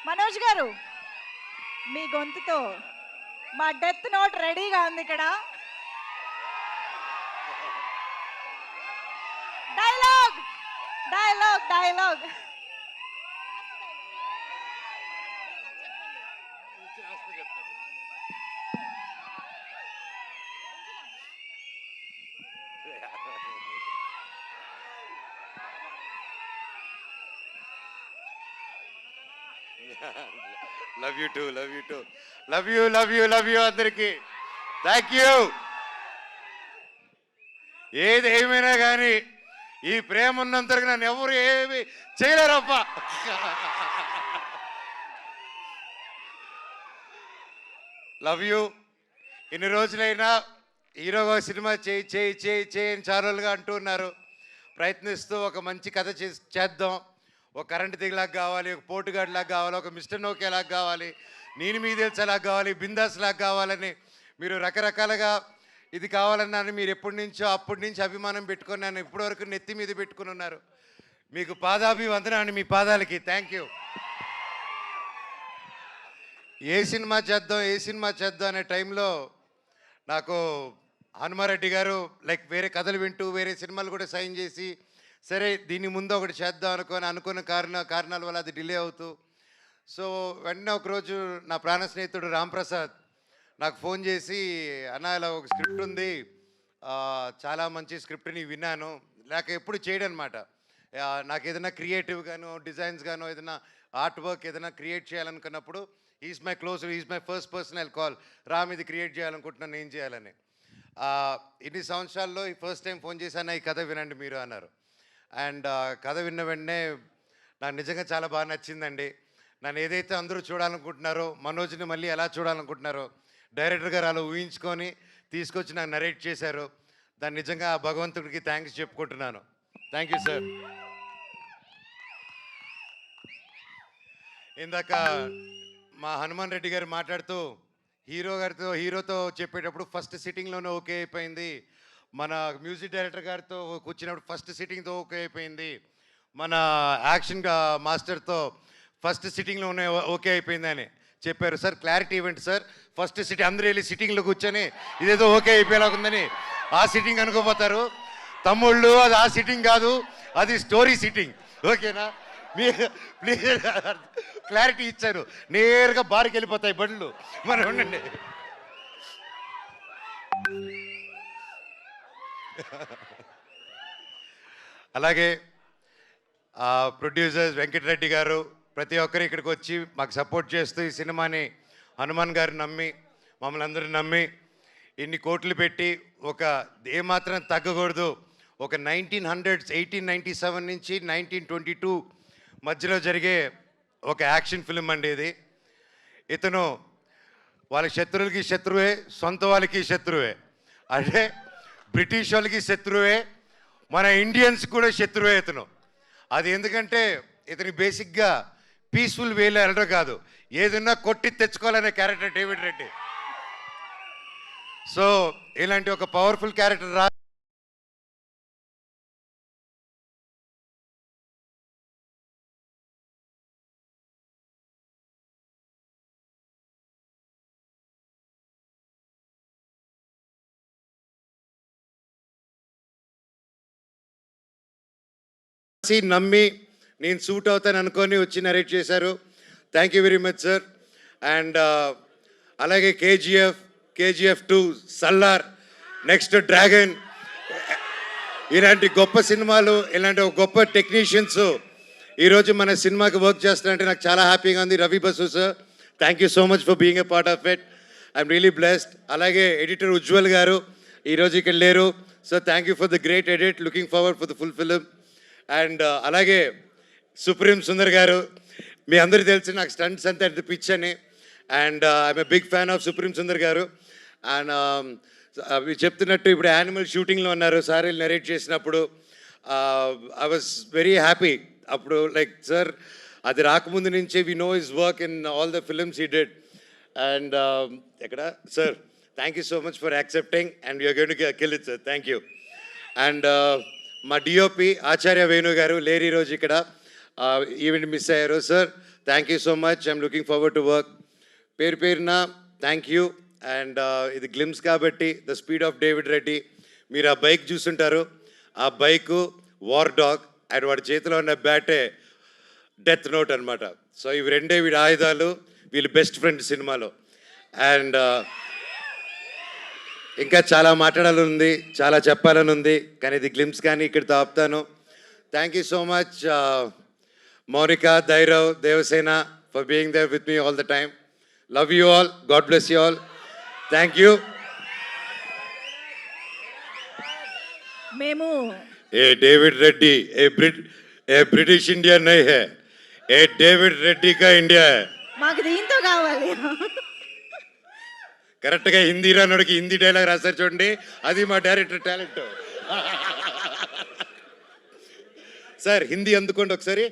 మనోజ్ గారు మీ గొంతుతో మా డెత్ నోట్ రెడీగా ఉంది ఇక్కడ. Dialogue dialogue dialogue love you two love you two love you love you love you అందరికి థ్యాంక్ యూ. ఏది ఏమైనా కానీ ఈ ప్రేమ ఉన్నంతరకు నన్ను ఎవరు ఏమి చేయలేరప్ప. Love you. ఇన్ని రోజులైనా హీరోగా సినిమా చేయి చేయి చేయి చేయని చాలా రోజులుగా అంటున్నారు. ప్రయత్నిస్తూ ఒక మంచి కథ చేద్దాం. ఒక కరెంట్ దిగులాగా కావాలి, ఒక పోటుగాడిలాగా కావాలి, ఒక మిస్టర్ నోకేలాగా కావాలి, నేను మీద తెలుసేలాగా కావాలి, బిందాస్ లాగా కావాలని మీరు రకరకాలుగా ఇది కావాలన్నాను. మీరు ఎప్పటి నుంచో అప్పటి నుంచి అభిమానం పెట్టుకొని నన్ను ఇప్పటివరకు నెత్తి మీద పెట్టుకుని ఉన్నారు. మీకు పాదాభివందనాన్ని మీ పాదాలకి థ్యాంక్ యూ. ఏ సినిమా చేద్దాం అనే టైంలో నాకు హనుమారెడ్డి గారు లైక్ వేరే కథలు వింటూ వేరే సినిమాలు కూడా సైన్ చేసి సరే దీన్ని ముందు ఒకటి చేద్దాం అనుకున్న కారణాల వల్ల అది డిలే అవుతూ సో వెంటనే ఒకరోజు నా ప్రాణ స్నేహితుడు రాంప్రసాద్ నాకు ఫోన్ చేసి అన్న ఇలా ఒక స్క్రిప్ట్ ఉంది, చాలా మంచి స్క్రిప్ట్ని విన్నాను, లేక ఎప్పుడు చేయడనమాట. నాకు ఏదైనా క్రియేటివ్ గాను డిజైన్స్ గాను ఏదైనా ఆర్ట్ వర్క్ ఏదైనా క్రియేట్ చేయాలనుకున్నప్పుడు is my close is my first personal call, Ram ఇది క్రియేట్ చేయాలనుకుంటున్నాను ఏం చేయాలని. ఇన్ని సంవత్సరాల్లో ఈ ఫస్ట్ టైం ఫోన్ చేశాను, ఈ కథ వినండి మీరు అన్నారు. అండ్ కథ విన్న వెంటనే నాకు నిజంగా చాలా బాగా నచ్చిందండి. నన్ను ఏదైతే అందరూ చూడాలనుకుంటున్నారో, మనోజ్ని మళ్ళీ ఎలా చూడాలనుకుంటున్నారో డైరెక్టర్ గారు అలా ఊహించుకొని తీసుకొచ్చి నాకు నరేట్ చేశారు. దాన్ని నిజంగా భగవంతుడికి థ్యాంక్స్ చెప్పుకుంటున్నాను. Thank you sir. ఇందాక మా హనుమాన్ రెడ్డి గారు మాట్లాడుతూ హీరోతో చెప్పేటప్పుడు ఫస్ట్ సిట్టింగ్లోనే ఓకే అయిపోయింది, మన మ్యూజిక్ డైరెక్టర్ గారితో కూర్చున్నప్పుడు ఫస్ట్ సిట్టింగ్తో ఓకే అయిపోయింది, మన యాక్షన్ మాస్టర్తో ఫస్ట్ సిట్టింగ్లోనే ఓకే అయిపోయింది అని చెప్పారు. సార్ క్లారిటీ ఇవ్వండి సార్, ఫస్ట్ సిట్టింగ్ అందరూ వెళ్ళి సిట్టింగ్లో కూర్చొని ఇదేదో ఓకే అయిపోయేలాగుందని ఆ సిట్టింగ్ అనుకోపోతారు. తమ్ముళ్ళు అది ఆ సిట్టింగ్ కాదు, అది స్టోరీ సిట్టింగ్, ఓకేనా? మీ ప్లీజ్ క్లారిటీ ఇచ్చారు. నేరుగా బార్కి వెళ్ళిపోతాయి బండ్లు, మరి ఉండండి. అలాగే ప్రొడ్యూసర్స్ వెంకటరెడ్డి గారు ప్రతి ఒక్కరు ఇక్కడికి వచ్చి మాకు సపోర్ట్ చేస్తూ ఈ సినిమాని హనుమాన్ గారు నమ్మి మమ్మల్ని అందరూ నమ్మి ఇన్ని కోట్లు పెట్టి ఒక ఏమాత్రం తగ్గకూడదు, ఒక 1897 నుంచి 1922 మధ్యలో జరిగే ఒక యాక్షన్ ఫిల్మ్ అండి ఇది. ఇతను వాళ్ళ శత్రువులకి శత్రువే, సొంత వాళ్ళకి శత్రువే, అంటే బ్రిటిష్ వాళ్ళకి శత్రువే, మన ఇండియన్స్ కూడా శత్రువే ఇతను. అది ఎందుకంటే ఇతని బేసిక్గా పీస్ఫుల్ వేలో వెళ్ళడం కాదు, ఏదన్నా కొట్టి తెచ్చుకోవాలనే క్యారెక్టర్ డేవిడ్ రెడ్డి. సో ఇలాంటి ఒక పవర్ఫుల్ క్యారెక్టర్ నమ్మి నేను సూట్ అవుతాను అనుకొని వచ్చి నరేట్ చేశారు. Thank you very much sir. And అలాగే కేజీఎఫ్ 2, సల్లార్, నెక్స్ట్ డ్రాగన్, ఇలాంటి గొప్ప సినిమాలు, ఇలాంటి గొప్ప టెక్నీషియన్స్ ఈరోజు మన సినిమాకి వర్క్ చేస్తున్నారంటే నాకు చాలా హ్యాపీగా ఉంది. Ravi Basu sir, thank you so much for being a part of it, I'm really blessed. అలాగే ఎడిటర్ ఉజ్వల్ గారు ఈరోజు ఇక్కడ లేరు, so thank you for the great edit, looking forward for the full film. And అలాగే సుప్రీం సుందర్ గారు, మీ అందరికీ తెలిసి నాకు స్టంట్స్ అంతా ఎంత పిచ్ అని, and I'm a big fan of Supreme Sundar గారు. అండ్ అవి చెప్తున్నట్టు ఇప్పుడు యానిమల్ షూటింగ్లో ఉన్నారు, సార్ నరేట్ చేసినప్పుడు ఐ వాజ్ వెరీ హ్యాపీ. అప్పుడు లైక్ సార్ అది రాకముందు నుంచే we know his work in all the films he did. And ఎక్కడ sir, thank you so much for accepting and you're going to kill it sir, thank you. And మా DOP Acharya Venu గారు లేరు ఈరోజు ఇక్కడ, event miss అయ్యారు sir. Thank you so much. I'm looking forward to work. పేరు పేరున thank you. And ఇది glimpse కాబట్టి the speed of David Reddy, మీరు ఆ బైక్ చూస్తుంటారు. ఆ బైకు వార్ డాగ్ అండ్ వాడి చేతిలో ఉన్న బ్యాటే డెత్ నోట్ అనమాట. సో ఇవి రెండే వీడి ఆయుధాలు, వీళ్ళు బెస్ట్ ఫ్రెండ్ సినిమాలో. అండ్ ఇంకా చాలా మాట్లాడాలని ఉంది, చాలా చెప్పాలని ఉంది, కానీ ఇది గ్లిమ్స్ కానీ ఇక్కడితో ఆపుతాను. Thank you so much Mounika, Dhairav, Devasena for being there with me all the time. Love you all, God bless you all. Thank you. మేము ఏ డేవిడ్ రెడ్డి ఏ బ్రిటిష్ इंडिया नहीं है, ఏ డేవిడ్ రెడ్డి కా ఇండియా है. మాకు దీంతో కావాలి. కరెక్ట్గా హిందీ రానోడికి హిందీ డైలాగ్ రాస్తారు చూడండి, అది మా డైరెక్టర్ టాలెంట్. సార్ హిందీ అందుకోండి ఒకసారి.